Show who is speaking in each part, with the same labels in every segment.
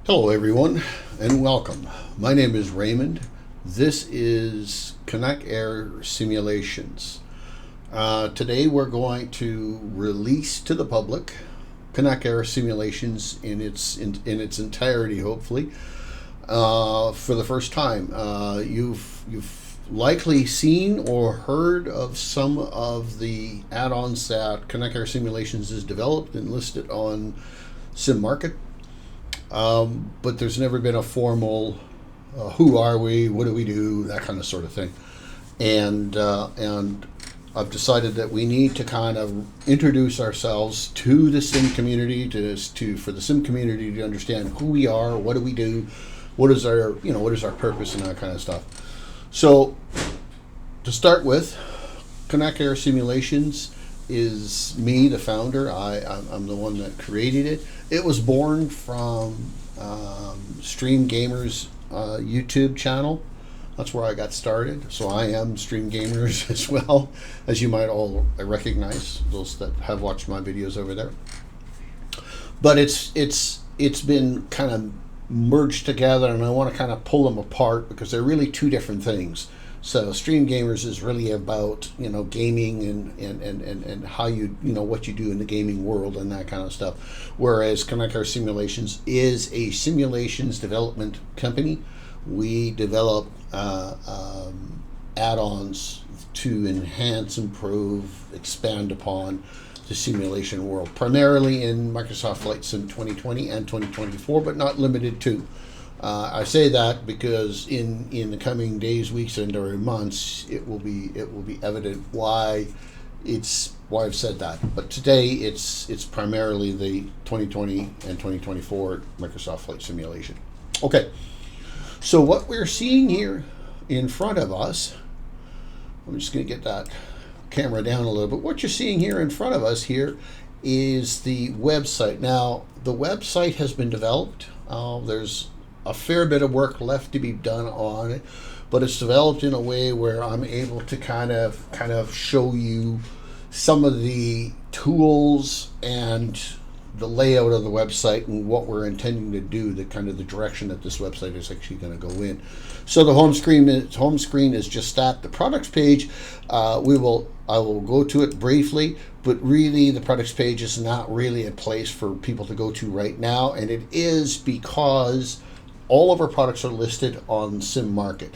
Speaker 1: Hello everyone and welcome. My name is Raymond. This is CanuckAir Simulations. Today we're going to release to the public CanuckAir Simulations in its entirety, hopefully, for the first time. You've likely seen or heard of some of the add-ons that CanuckAir Simulations has developed and listed on SimMarket. But there's never been a formal who are we, what do we do, that kind of sort of thing. And I've decided that we need to kind of introduce ourselves to the sim community, for the sim community to understand who we are, what do we do, what is our purpose, and that kind of stuff. So to start with, CanuckAir Simulations is me, the founder. I'm the one that created it. It was born from Stream Gamers YouTube channel. That's where I got started. So I am Stream Gamers as well, as you might all recognize, those that have watched my videos over there. But it's been kind of merged together, and I want to kind of pull them apart because they're really two different things. So Stream Gamers is really about, gaming and how what you do in the gaming world and that kind of stuff. Whereas CanuckAir Simulations is a simulations development company. We develop add-ons to enhance, improve, expand upon the simulation world, primarily in Microsoft Flight Sim 2020 and 2024, but not limited to. I say that because in the coming days, weeks, and or months, it will be evident why I've said that. But today, it's primarily the 2020 and 2024 Microsoft Flight Simulation. Okay, so what we're seeing here in front of us, I'm just going to get that camera down a little bit. What you're seeing here in front of us here is the website. Now, the website has been developed. There's a fair bit of work left to be done on it, but it's developed in a way where I'm able to kind of show you some of the tools and the layout of the website and what we're intending to do, the direction that this website is actually going to go in. So the home screen is just that. The products page, I will go to it briefly, but really the products page is not really a place for people to go to right now, and it is because all of our products are listed on SimMarket.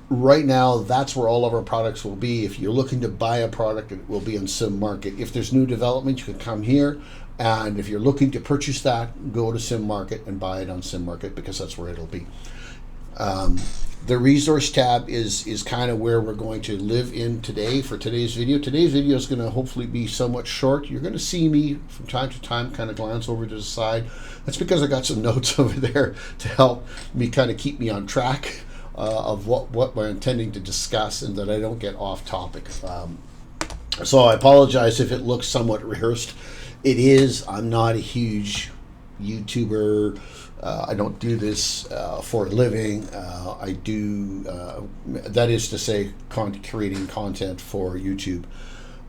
Speaker 1: Right now, that's where all of our products will be. If you're looking to buy a product, it will be on SimMarket. If there's new development, you can come here. And if you're looking to purchase that, go to SimMarket and buy it on SimMarket, because that's where it'll be. The resource tab is kind of where we're going to live in today for today's video. Today's video is going to hopefully be somewhat short. You're going to see me from time to time kind of glance over to the side. That's because I got some notes over there to help me kind of keep me on track of what we're intending to discuss, and that I don't get off topic. So I apologize if it looks somewhat rehearsed. It is. I'm not a huge YouTuber. I don't do this for a living. I do, that is to say, creating content for YouTube.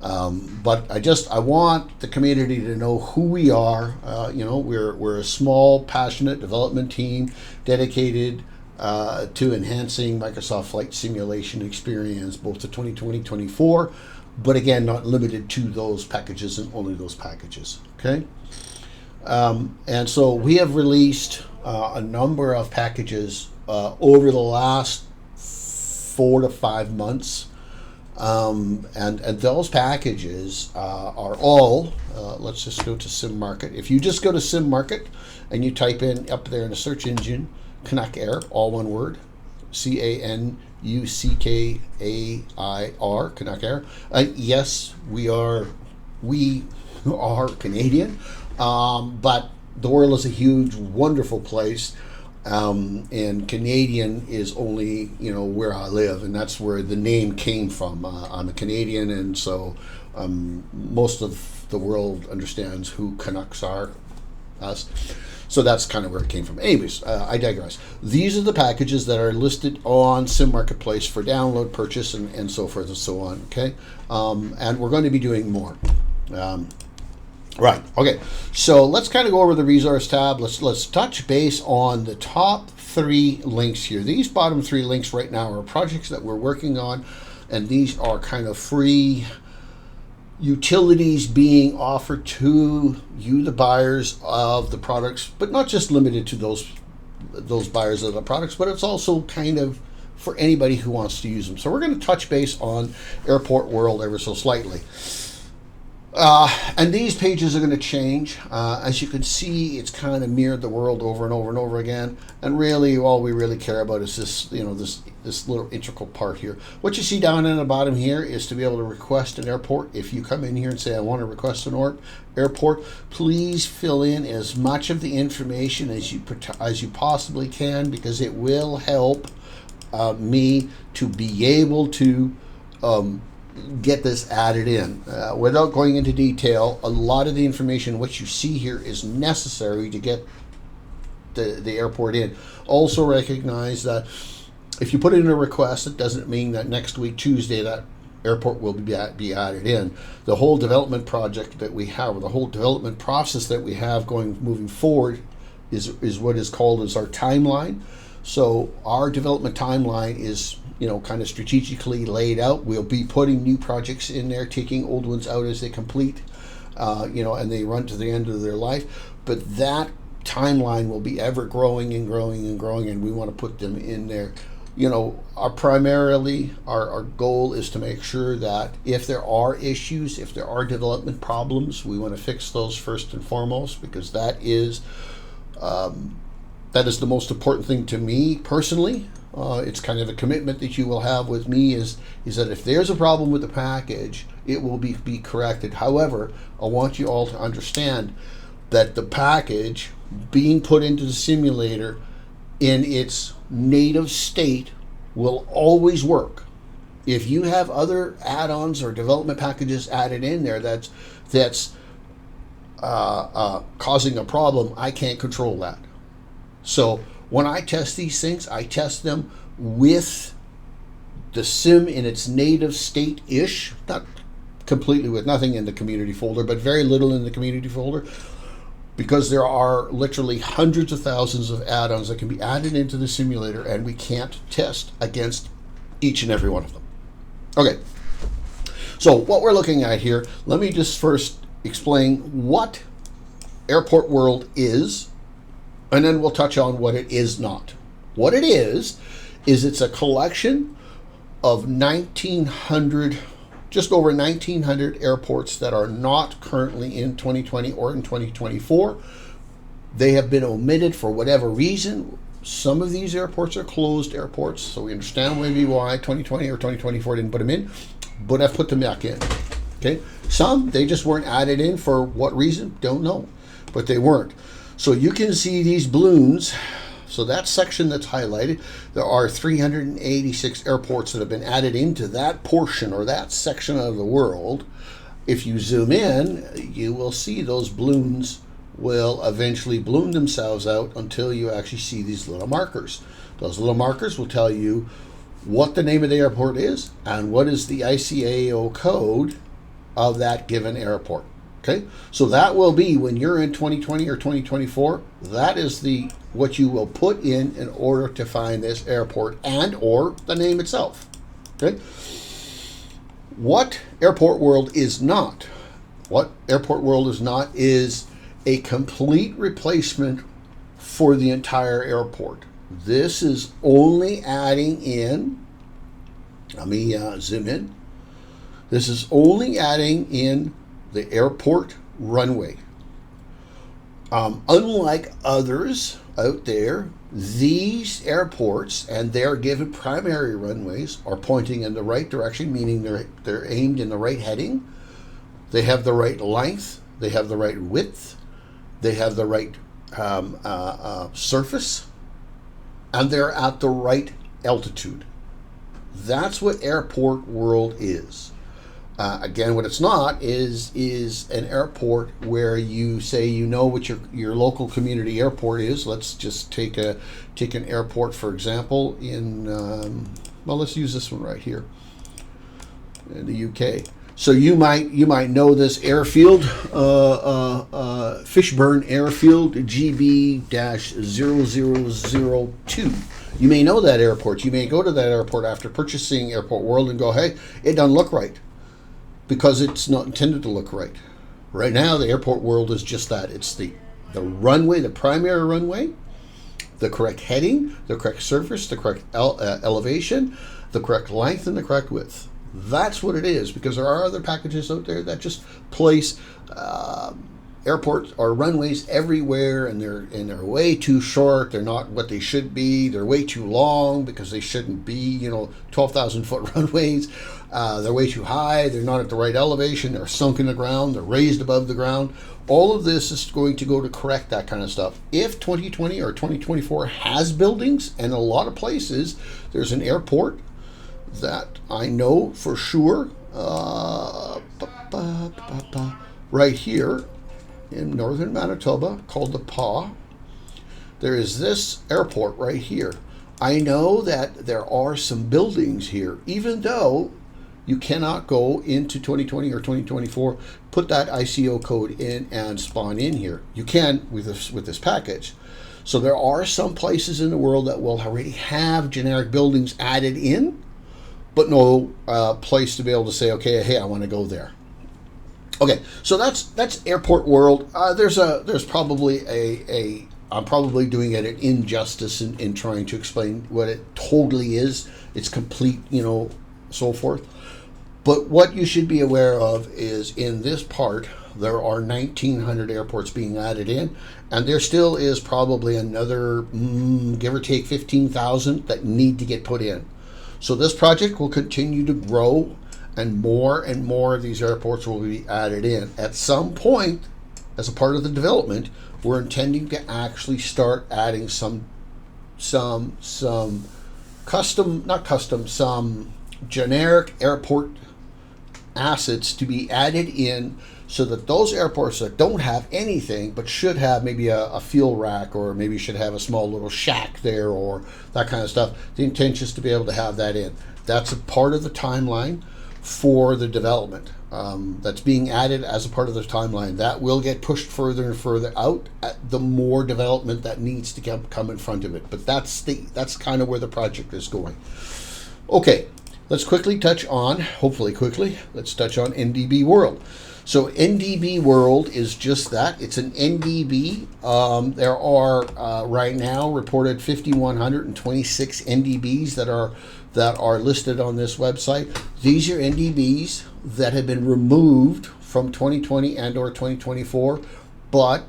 Speaker 1: But I want the community to know who we are. We're a small, passionate development team dedicated to enhancing Microsoft Flight Simulation experience, both to 2020-24, but again, not limited to those packages and only those packages. Okay. And so we have released a number of packages over the last 4 to 5 months. And those packages are all, let's just go to SimMarket. If you just go to SimMarket and you type in up there in the search engine, CanuckAir, all one word, CanuckAir, CanuckAir. Yes, we are Canadian. But the world is a huge, wonderful place, and Canadian is only where I live, and that's where the name came from. I'm a Canadian, and so most of the world understands who Canucks are, us. So that's kind of where it came from. Anyways, I digress. These are the packages that are listed on Sim Marketplace for download, purchase, and so forth and so on. Okay, and we're going to be doing more. Right. Okay. So let's kind of go over the resource tab. Let's touch base on the top 3 links here. These bottom 3 links right now are projects that we're working on, and these are kind of free utilities being offered to you, the buyers of the products, but not just limited to those buyers of the products, but it's also kind of for anybody who wants to use them. So we're going to touch base on Airport World ever so slightly. And these pages are going to change. As you can see, it's kind of mirrored the world over and over and over again. And really, all we really care about is this, this little integral part here. What you see down in the bottom here is to be able to request an airport. If you come in here and say, I want to request an airport, please fill in as much of the information as you possibly can, because it will help me to be able to get this added in. Without going into detail, a lot of the information, what you see here, is necessary to get the airport in. Also recognize that if you put in a request, it doesn't mean that next week, Tuesday, that airport will be added in. The whole development project that we have, or the whole development process that we have moving forward is what is called as our timeline. So our development timeline is kind of strategically laid out. We'll be putting new projects in there, taking old ones out as they complete, and they run to the end of their life. But that timeline will be ever growing and growing and growing, and we want to put them in there. Our goal is to make sure that if there are issues, if there are development problems, we want to fix those first and foremost, because that is the most important thing to me personally. It's kind of a commitment that you will have with me is that if there's a problem with the package, it will be corrected. However, I want you all to understand that the package being put into the simulator in its native state will always work. If you have other add-ons or development packages added in there that's causing a problem, I can't control that. So when I test these things, I test them with the sim in its native state-ish, not completely, with nothing in the community folder, but very little in the community folder, because there are literally hundreds of thousands of add-ons that can be added into the simulator, and we can't test against each and every one of them. Okay, so what we're looking at here, let me just first explain what Airport World is, and then we'll touch on what it is not. What it is it's a collection of 1,900, just over 1,900 airports that are not currently in 2020 or in 2024. They have been omitted for whatever reason. Some of these airports are closed airports, so we understand maybe why 2020 or 2024 didn't put them in, but I've put them back in. Okay, some, they just weren't added in for what reason, don't know, but they weren't. So you can see these balloons. So that section that's highlighted, there are 386 airports that have been added into that portion or that section of the world. If you zoom in, you will see those balloons will eventually balloon themselves out until you actually see these little markers. Those little markers will tell you what the name of the airport is and what is the ICAO code of that given airport. Okay, so that will be, when you're in 2020 or 2024, that is what you will put in order to find this airport and or the name itself. Okay, what Airport World is not is a complete replacement for the entire airport. This is only adding in, let me zoom in, this is only adding in the airport runway. Unlike others out there, these airports and their given primary runways are pointing in the right direction, meaning they're aimed in the right heading. They have the right length, they have the right width, they have the right surface, and they're at the right altitude. That's what Airport World is. Again, what it's not is an airport where you say what your local community airport is. Let's just take an airport, for example, in let's use this one right here in the UK. So you might know this airfield, Fishburne Airfield GB-0002. You may know that airport. You may go to that airport after purchasing Airport World and go, hey, it doesn't look right, because it's not intended to look right. Right now, the Airport World is just that. It's the runway, the primary runway, the correct heading, the correct surface, the correct elevation, the correct length, and the correct width. That's what it is, because there are other packages out there that just place airports or runways everywhere, and they're way too short. They're not what they should be. They're way too long because they shouldn't be. 12,000 foot runways. They're way too high. They're not at the right elevation. They're sunk in the ground. They're raised above the ground. All of this is going to go to correct that kind of stuff. If 2020 or 2024 has buildings, and a lot of places, there's an airport that I know for sure, right here in northern Manitoba, called the Pas. There is this airport right here. I know that there are some buildings here, even though you cannot go into 2020 or 2024, put that ICO code in and spawn in here. You can with this package. So there are some places in the world that will already have generic buildings added in, but no place to be able to say, okay, hey, I want to go there. Okay, so that's Airport World. There's probably I'm probably doing it an injustice in trying to explain what it totally is. It's complete, so forth. But what you should be aware of is in this part, there are 1,900 airports being added in, and there still is probably another, give or take, 15,000 that need to get put in. So this project will continue to grow, and more of these airports will be added in. At some point, as a part of the development, we're intending to actually start adding some generic airport assets to be added in, so that those airports that don't have anything but should have maybe a fuel rack, or maybe should have a small little shack there, or that kind of stuff, the intention is to be able to have that in. That's a part of the timeline for the development that's being added as a part of the timeline. That will get pushed further and further out the more development that needs to come in front of it. But that's kind of where the project is going. Okay, let's touch on NDB World. So NDB World is just that. It's an NDB. There are right now reported 5,126 NDBs that are listed on this website. These are NDBs that have been removed from 2020 and or 2024, but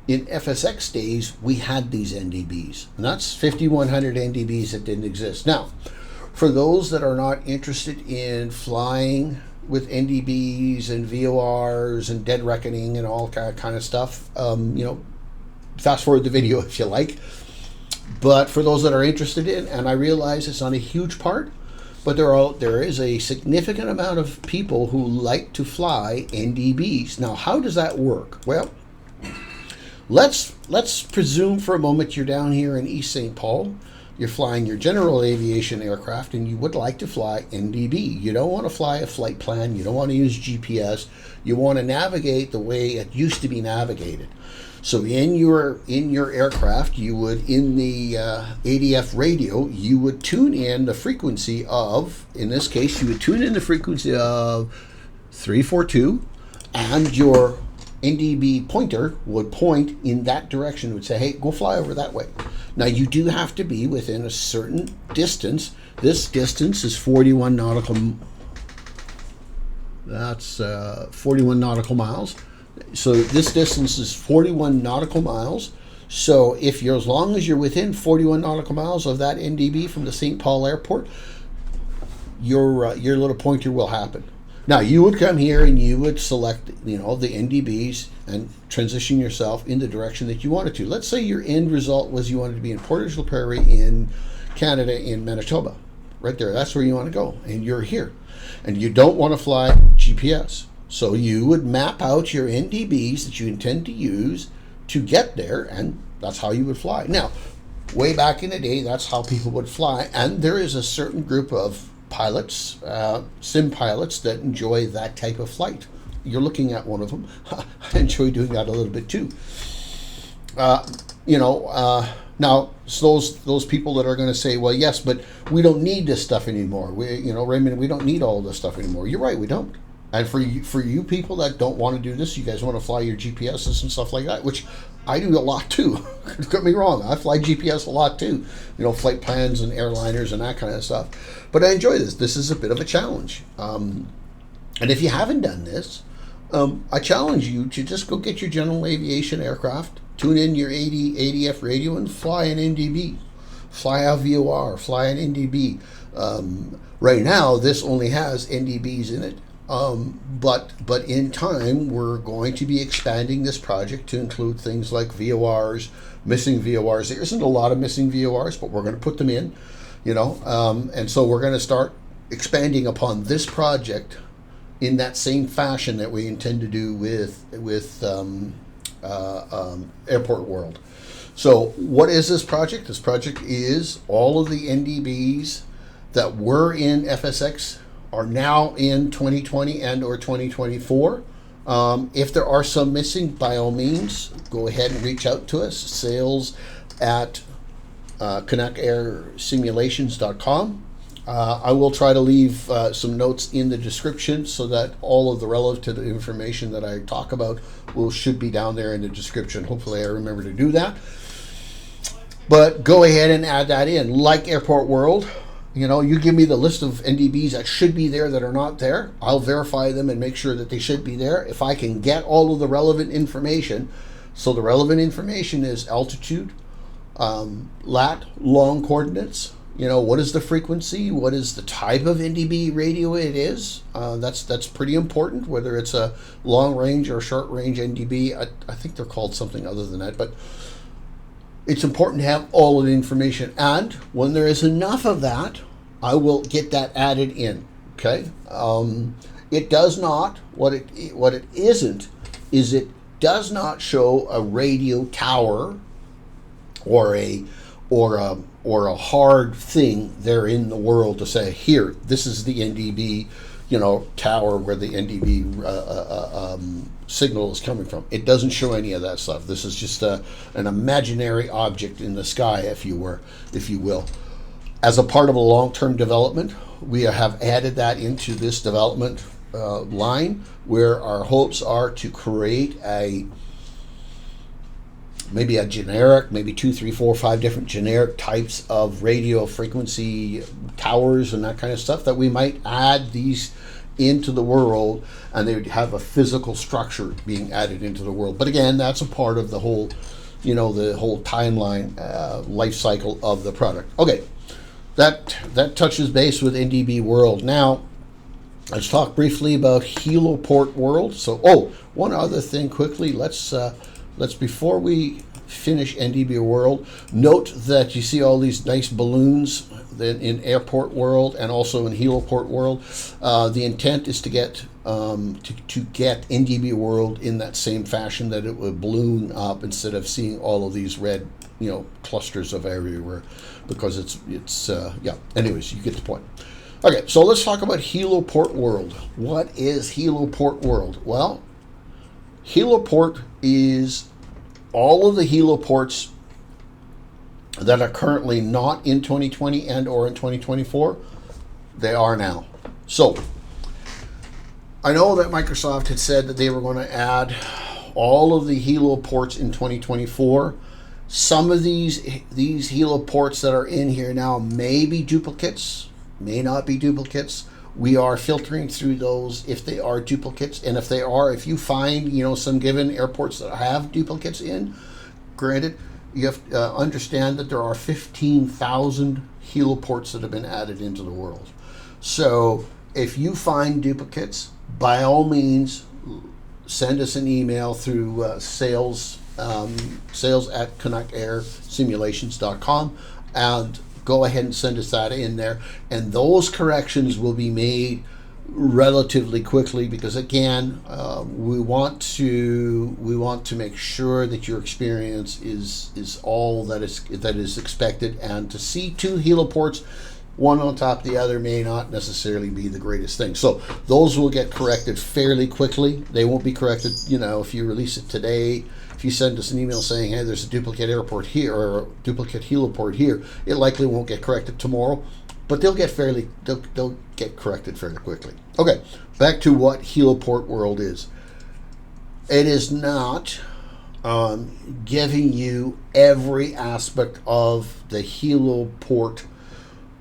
Speaker 1: in FSX days we had these NDBs, and that's 5,100 NDBs that didn't exist. Now, for those that are not interested in flying with NDBs and VORs and dead reckoning and all kind of stuff, fast forward the video if you like. But for those that are interested in, and I realize it's not a huge part, but there is a significant amount of people who like to fly NDBs. Now, how does that work? Well, let's presume for a moment you're down here in East St. Paul. You're flying your general aviation aircraft, and you would like to fly NDB. You don't want to fly a flight plan. You don't want to use GPS. You want to navigate the way it used to be navigated. So in your aircraft, you would, in the ADF radio, you would tune in the frequency of, in this case, you would tune in the frequency of 342, and your NDB pointer would point in that direction. It would say, hey, go fly over that way. Now, you do have to be within a certain distance. This distance is 41 nautical. That's 41 nautical miles. So this distance is 41 nautical miles. So if you're, as long as you're within 41 nautical miles of that NDB from the St. Paul airport, your little pointer will happen. Now, you would come here and you would select, the NDBs and transition yourself in the direction that you wanted to. Let's say your end result was you wanted to be in Portage la Prairie in Canada, in Manitoba. Right there, that's where you want to go, and you're here. And you don't want to fly GPS. So you would map out your NDBs that you intend to use to get there, and that's how you would fly. Now, way back in the day, that's how people would fly, and there is a certain group of pilots, sim pilots that enjoy that type of flight. You're looking at one of them. I enjoy doing that a little bit too. Now those people that are going to say, well, yes, but we don't need this stuff anymore. Raymond, we don't need all this stuff anymore. You're right, we don't. And for you people that don't want to do this, you guys want to fly your GPSs and stuff like that, which I do a lot too. Don't get me wrong, I fly GPS a lot too. Flight plans and airliners and that kind of stuff. But I enjoy this. This is a bit of a challenge. And if you haven't done this, I challenge you to just go get your general aviation aircraft, tune in your 80F radio, and fly an NDB. Fly a VOR, fly an NDB. Right now, this only has NDBs in it. But in time, we're going to be expanding this project to include things like VORs, missing VORs. There isn't a lot of missing VORs, but we're going to put them in, and so we're going to start expanding upon this project in that same fashion that we intend to do with Airport World. So what is this project? This project is all of the NDBs that were in FSX are now in 2020 and or 2024. If there are some missing, by all means, go ahead and reach out to us. Sales at CanuckAirSimulations.com. I will try to leave some notes in the description so that all of the relative information that I talk about should be down there in the description. Hopefully I remember to do that. But go ahead and add that in. Like Airport World, you give me the list of NDBs that should be there that are not there. I'll verify them and make sure that they should be there. If I can get all of the relevant information, so the relevant information is altitude, lat, long coordinates. What is the frequency? What is the type of NDB radio it is? That's pretty important, whether it's a long range or short range NDB. I think they're called something other than that, but it's important to have all of the information. And when there is enough of that, I will get that added in. Okay. It does not. What it isn't is it does not show a radio tower or a hard thing there in the world to say, here, this is the NDB, tower where the NDB signal is coming from. It doesn't show any of that stuff. This is just an imaginary object in the sky, if you will. As a part of a long-term development, we have added that into this development line, where our hopes are to create maybe a generic, maybe 2, 3, 4, 5 different generic types of radio frequency towers and that kind of stuff, that we might add these into the world, and they would have a physical structure being added into the world. But again, that's a part of the whole, the whole timeline, life cycle of the product. Okay, that touches base with NDB World. Now, let's talk briefly about Heliport World. So, one other thing quickly. Let's before we finish NDB World, note that you see all these nice balloons in Airport World and also in Heliport World. The intent is to get NDB World in that same fashion, that it would balloon up instead of seeing all of these red, clusters of everywhere, because it's Anyways, you get the point. Okay, so let's talk about Heliport World. What is Heliport World? Well, Heliport is all of the heliports that are currently not in 2020 and or in 2024. They are now. So I know that Microsoft had said that they were going to add all of the heliports in 2024. Some of these heliports that are in here now may be duplicates, may not be duplicates. We are filtering through those if they are duplicates, and if you find, some given airports that have duplicates in, granted, you have to understand that there are 15,000 heliports that have been added into the world. So if you find duplicates, by all means, send us an email through sales at CanuckAirSimulations.com, and go ahead and send us that in there, and those corrections will be made relatively quickly, because again, we want to make sure that your experience is all that is expected. And to see 2 heliports one on top of the other may not necessarily be the greatest thing. So those will get corrected fairly quickly. They won't be corrected, if you release it today. If you send us an email saying, hey, there's a duplicate airport here or a duplicate heliport here, it likely won't get corrected tomorrow, but they'll get corrected fairly quickly. Okay, back to what heliport world is. It is not giving you every aspect of the heliport,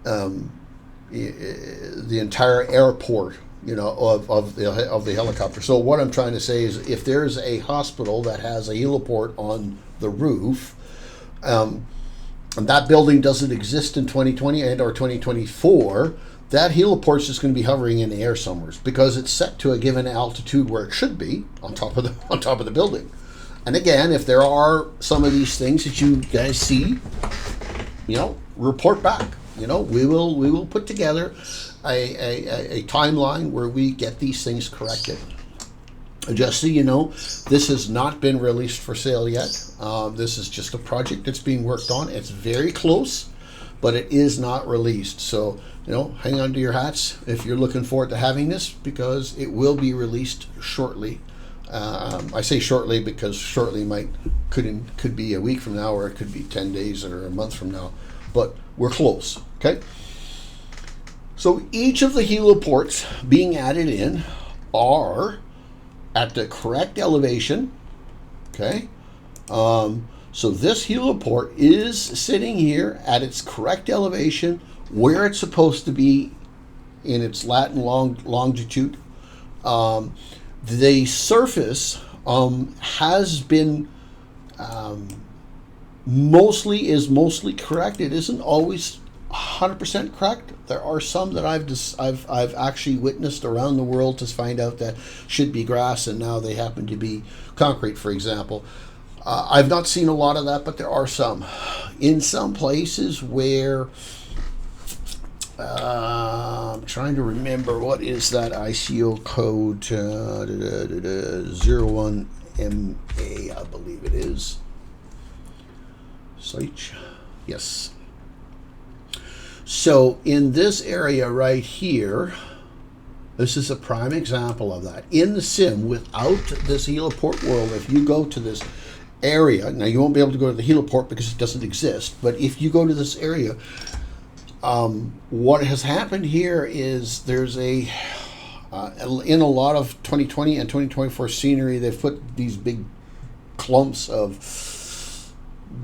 Speaker 1: the entire airport, of the helicopter. So what I'm trying to say is, if there's a hospital that has a heliport on the roof, and that building doesn't exist in 2020 and or 2024, that heliport's just going to be hovering in the air somewhere because it's set to a given altitude where it should be on top of the building. And again, if there are some of these things that you guys see, report back. We will put together a timeline where we get these things corrected. Just so you know, this has not been released for sale yet. This is just a project that's being worked on. It's very close, but it is not released. So, hang on to your hats if you're looking forward to having this, because it will be released shortly. I say shortly because shortly could be a week from now, or it could be 10 days or a month from now. But we're close, okay? So each of the heliports being added in are at the correct elevation, okay? So this heliport is sitting here at its correct elevation where it's supposed to be in its lat and longitude. The surface has been mostly correct. It isn't always 100% correct. There are some that I've actually witnessed around the world to find out that should be grass and now they happen to be concrete, for example. I've not seen a lot of that, but there are some. In some places where I'm trying to remember, what is that ICO code? 01MA, I believe it is. Search. Yes. So in this area right here, this is a prime example of that. In the sim, without this heliport world, if you go to this area, now you won't be able to go to the heliport because it doesn't exist, but if you go to this area, what has happened here is there's in a lot of 2020 and 2024 scenery, they've put these big clumps of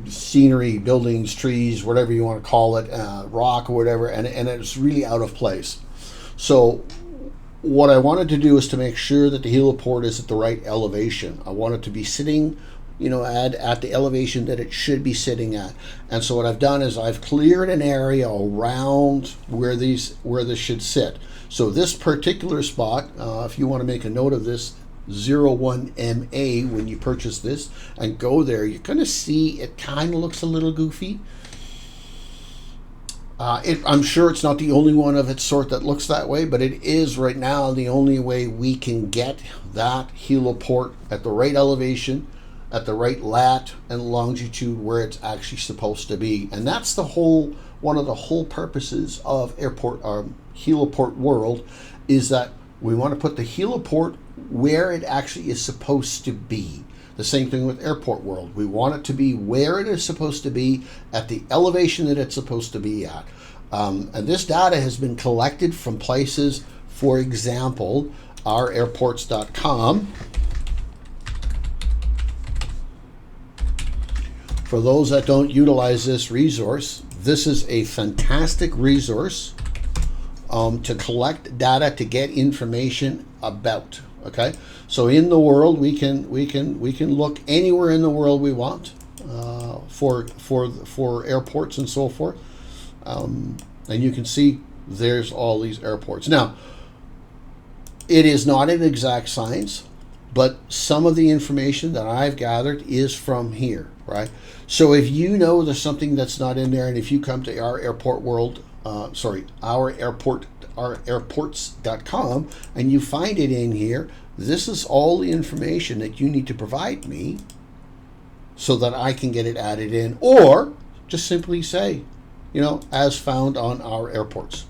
Speaker 1: scenery, buildings, trees, whatever you want to call it, rock or whatever, and it's really out of place. So what I wanted to do is to make sure that the heliport is at the right elevation. I want it to be sitting, at the elevation that it should be sitting at. And so what I've done is I've cleared an area around where this should sit. So this particular spot, if you want to make a note of this, 01MA, when you purchase this and go there, you're going to see it kind of looks a little goofy. I'm sure it's not the only one of its sort that looks that way, but it is right now the only way we can get that heliport at the right elevation, at the right lat and longitude where it's actually supposed to be. And that's one of the whole purposes of heliport world, is that we want to put the heliport where it actually is supposed to be. The same thing with airport world. We want it to be where it is supposed to be, at the elevation that it's supposed to be at. And this data has been collected from places, for example, ourairports.com. For those that don't utilize this resource, this is a fantastic resource to collect data, to get information about. Okay, so in the world, we can look anywhere in the world we want for airports and so forth, and you can see there's all these airports. Now, it is not an exact science, but some of the information that I've gathered is from here, right? So if you know there's something that's not in there, and if you come to our airports.com, and you find it in here, this is all the information that you need to provide me so that I can get it added in, or just simply say, as found on our airports.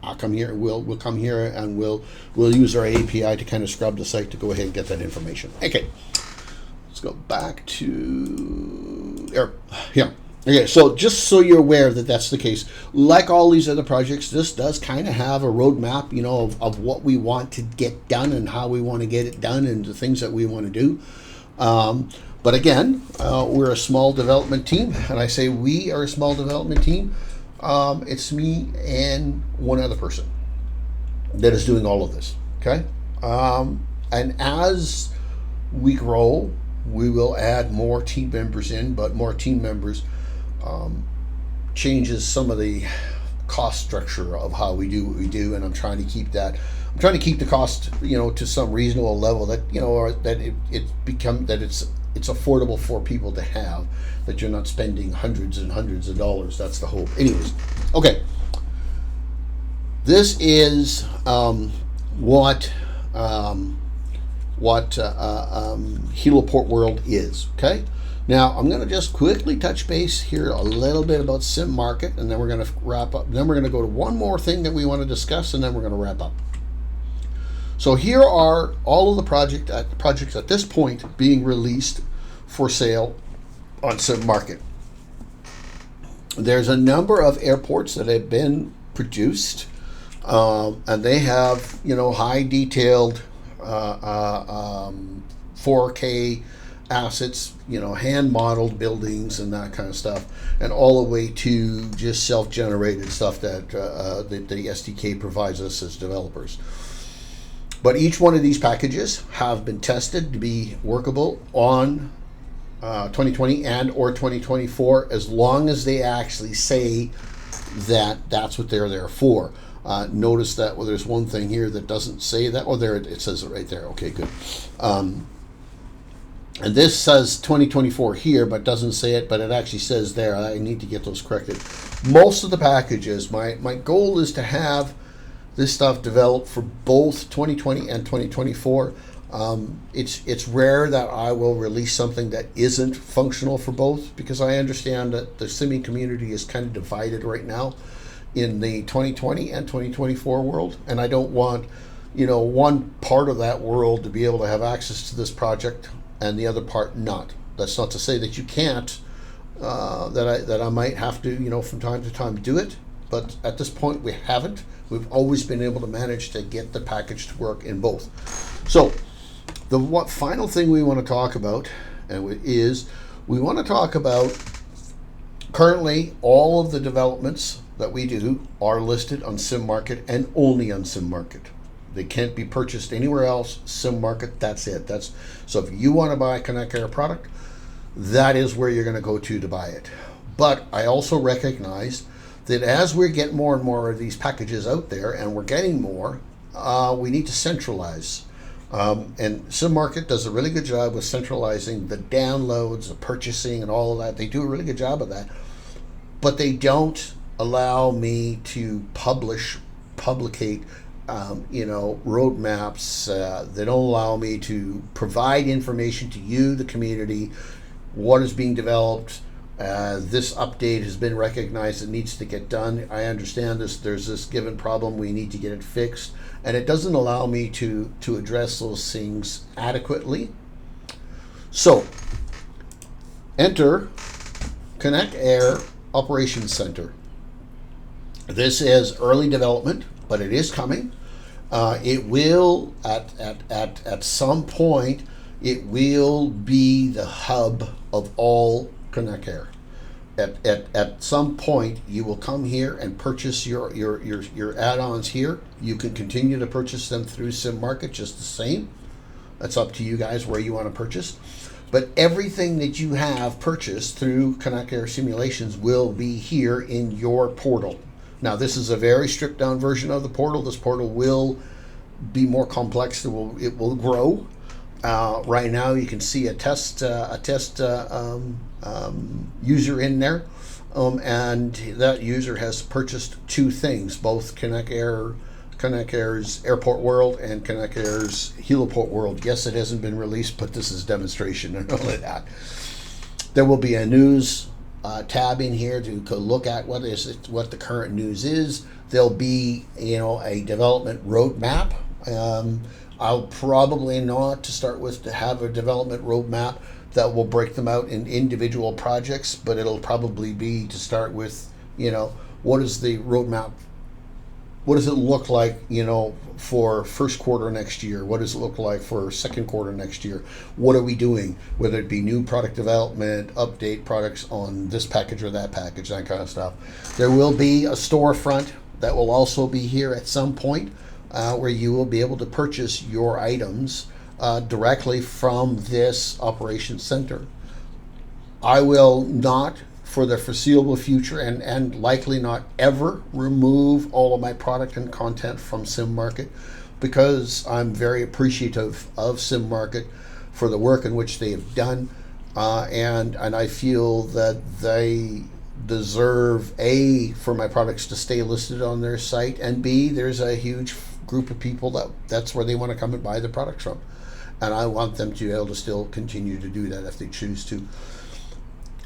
Speaker 1: I'll come here. We'll come here and we'll use our API to kind of scrub the site to go ahead and get that information. Okay, let's go back to yeah. Okay, so just so you're aware that that's the case, like all these other projects, this does kind of have a roadmap, of what we want to get done and how we want to get it done and the things that we want to do. But again, we're a small development team, and I say we are a small development team. It's me and one other person that is doing all of this, okay? And as we grow, we will add more team members in, but more team members changes some of the cost structure of how we do what we do, and I'm trying to keep that. I'm trying to keep the cost, to some reasonable level that or that it's affordable for people to have. That you're not spending hundreds and hundreds of dollars. That's the hope. Anyways, okay. This is what Heliport World is. Okay. Now, I'm going to just quickly touch base here a little bit about SimMarket, and then we're going to wrap up. Then we're going to go to one more thing that we want to discuss, and then we're going to wrap up. So here are all of the projects at this point being released for sale on SimMarket. There's a number of airports that have been produced, and they have, high detailed 4K assets, hand modeled buildings and that kind of stuff, and all the way to just self-generated stuff that the SDK provides us as developers. But each one of these packages have been tested to be workable on 2020 and or 2024, as long as they actually say that that's what they're there for. Notice that there's one thing here that doesn't say that. Oh, there it says it right there. Okay, good. And this says 2024 here, but doesn't say it, but it actually says there. I need to get those corrected. Most of the packages, my goal is to have this stuff developed for both 2020 and 2024. It's rare that I will release something that isn't functional for both, because I understand that the simming community is kind of divided right now in the 2020 and 2024 world, and I don't want one part of that world to be able to have access to this project and the other part not. That's not to say that you can't, that I might have to, from time to time do it, but at this point we haven't. We've always been able to manage to get the package to work in both. So the final thing we want to talk about is we want to talk about currently all of the developments that we do are listed on SimMarket and only on SimMarket. They can't be purchased anywhere else. SimMarket, that's it. So if you want to buy a CanuckAir product, that is where you're going to go to buy it. But I also recognize that as we get more and more of these packages out there, and we're getting more, we need to centralize. And SimMarket does a really good job with centralizing the downloads, the purchasing, and all of that. They do a really good job of that. But they don't allow me to publicate roadmaps. They don't allow me to provide information to you, the community, what is being developed. This update has been recognized. It needs to get done. I understand this. There's this given problem. We need to get it fixed. And it doesn't allow me to address those things adequately. So, enter CanuckAir Operations Center. This is early development, but it is coming. It will, at some point, it will be the hub of all CanuckAir. At some point, you will come here and purchase your add-ons here. You can continue to purchase them through SimMarket just the same. That's up to you guys where you want to purchase. But everything that you have purchased through CanuckAir Simulations will be here in your portal. Now, this is a very stripped down version of the portal. This portal will be more complex. It will grow. Right now, you can see a test user in there, and that user has purchased two things, both CanuckAir's Airport World and CanuckAir's Heliport World. Yes, it hasn't been released, but this is demonstration and all of that. There will be a news tab in here to look at what the current news is. There'll be, a development roadmap. I'll probably not, to start with, to have a development roadmap that will break them out in individual projects, but it'll probably be, to start with, what is the roadmap? What does it look like, for first quarter next year? What does it look like for second quarter next year? What are we doing? Whether it be new product development, update products on this package or that package, that kind of stuff. There will be a storefront that will also be here at some point, where you will be able to purchase your items directly from this operations center. I will not, for the foreseeable future, and likely not ever, remove all of my product and content from SimMarket, because I'm very appreciative of SimMarket for the work in which they have done, and I feel that they deserve, A, for my products to stay listed on their site, and B, there's a huge group of people that's where they want to come and buy the products from, and I want them to be able to still continue to do that if they choose to.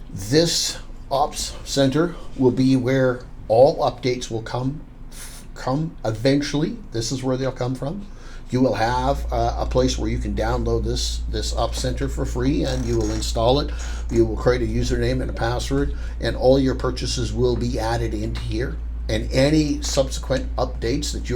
Speaker 1: This Ops Center will be where all updates will come eventually. This is where they'll come from. You will have a place where you can download this Ops Center for free, and you will install it. You will create a username and a password, and all your purchases will be added into here. And any subsequent updates that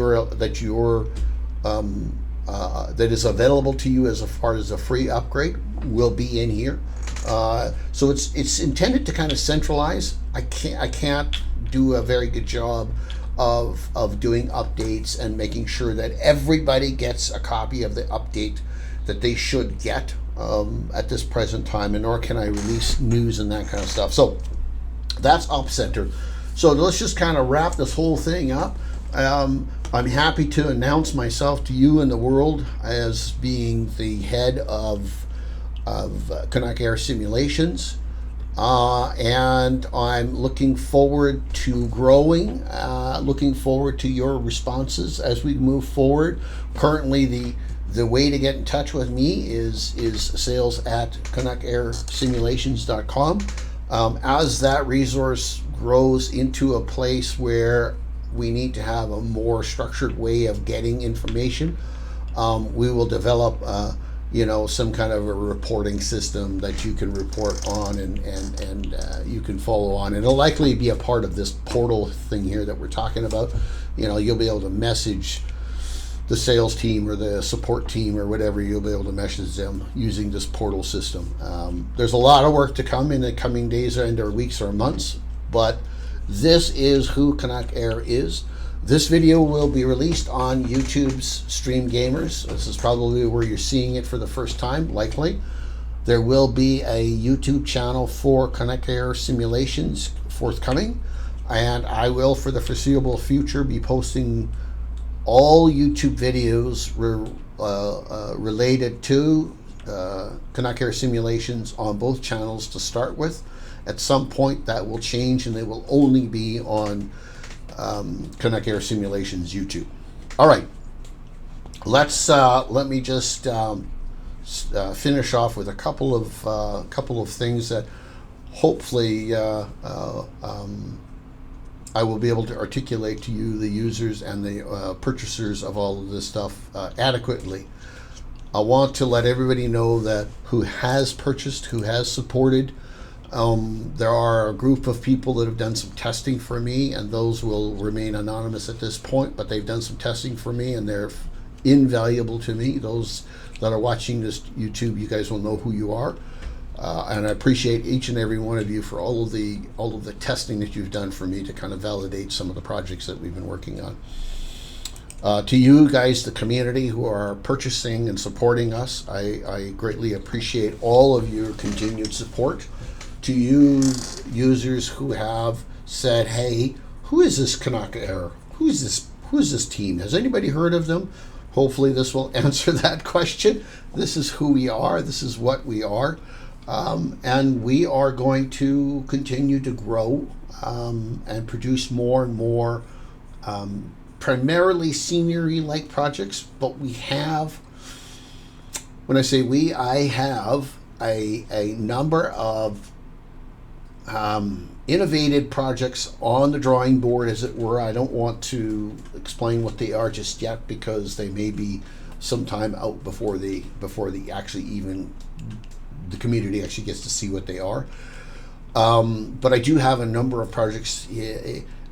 Speaker 1: is available to you as far as a free upgrade will be in here. So it's intended to kind of centralize. I can't do a very good job of doing updates and making sure that everybody gets a copy of the update that they should get at this present time, and nor can I release news and that kind of stuff. So that's Ops Center. So let's just kind of wrap this whole thing up. I'm happy to announce myself to you and the world as being the head of CanuckAir Simulations, and I'm looking forward to growing, looking forward to your responses as we move forward. Currently, the way to get in touch with me is sales at CanuckAirSimulations.com. As that resource grows into a place where we need to have a more structured way of getting information, we will develop some kind of a reporting system that you can report on and you can follow on. And it'll likely be a part of this portal thing here that we're talking about. You'll be able to message the sales team or the support team or whatever. You'll be able to message them using this portal system. There's a lot of work to come in the coming days or weeks or months, but this is who CanuckAir is. This video will be released on YouTube's Stream Gamers. This is probably where you're seeing it for the first time, likely. There will be a YouTube channel for CanuckAir Simulations forthcoming, and I will, for the foreseeable future, be posting all YouTube videos related to CanuckAir Simulations on both channels to start with. At some point that will change, and they will only be on CanuckAir Simulations YouTube. All right, let me just finish off with a couple of things that hopefully I will be able to articulate to you, the users and the purchasers of all of this stuff, adequately. I want to let everybody know that who has purchased, who has supported. There are a group of people that have done some testing for me, and those will remain anonymous at this point, but they've done some testing for me, and they're invaluable to me. Those that are watching this YouTube, you guys will know who you are, and I appreciate each and every one of you for all of the testing that you've done for me to kind of validate some of the projects that we've been working on. To you guys, the community who are purchasing and supporting us, I greatly appreciate all of your continued support. To you users who have said, hey, who is this CanuckAir? Who is this team? Has anybody heard of them? Hopefully this will answer that question. This is who we are. This is what we are. And we are going to continue to grow and produce more and more primarily scenery-like projects. But we have, when I say we, I have a number of innovative projects on the drawing board, as it were. I don't want to explain what they are just yet because they may be some time out before the actually even the community actually gets to see what they are. But I do have a number of projects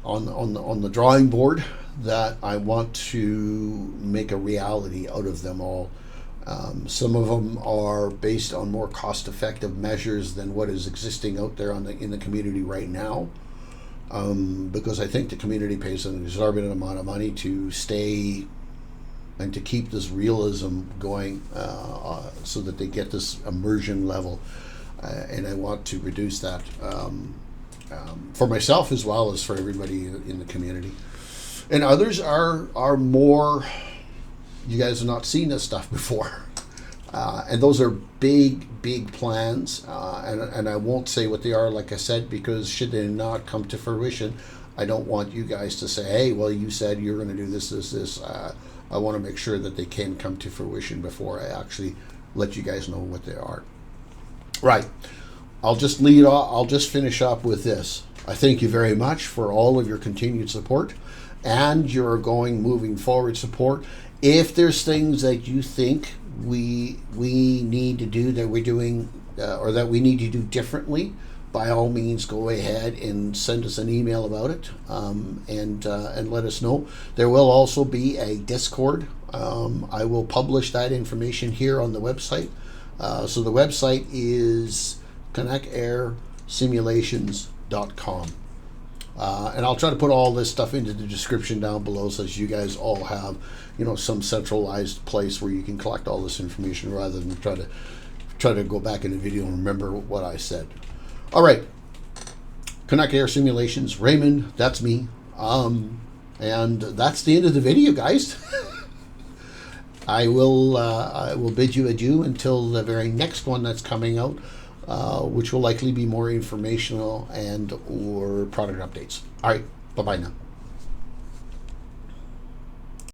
Speaker 1: on the drawing board that I want to make a reality out of them all. Some of them are based on more cost-effective measures than what is existing out there in the community right now, because I think the community pays an exorbitant amount of money to stay and to keep this realism going, so that they get this immersion level, and I want to reduce that for myself as well as for everybody in the community. And others are more, you guys have not seen this stuff before. And those are big plans. And I won't say what they are, like I said, because should they not come to fruition, I don't want you guys to say, hey, well, you said you're going to do this. I want to make sure that they can come to fruition before I actually let you guys know what they are. Right. I'll just finish up with this. I thank you very much for all of your continued support and your moving forward support. If there's things that you think we need to do that we're doing, or that we need to do differently, by all means go ahead and send us an email about it, and let us know. There will also be a Discord. I will publish that information here on the website. So the website is CanuckAirSimulations.com. And I'll try to put all this stuff into the description down below so that you guys all have, some centralized place where you can collect all this information rather than try to go back in the video and remember what I said. All right. CanuckAir Simulations, Raymond, that's me. And that's the end of the video, guys. I will bid you adieu until the very next one that's coming out, which will likely be more informational and or product updates. All right. Bye-bye now.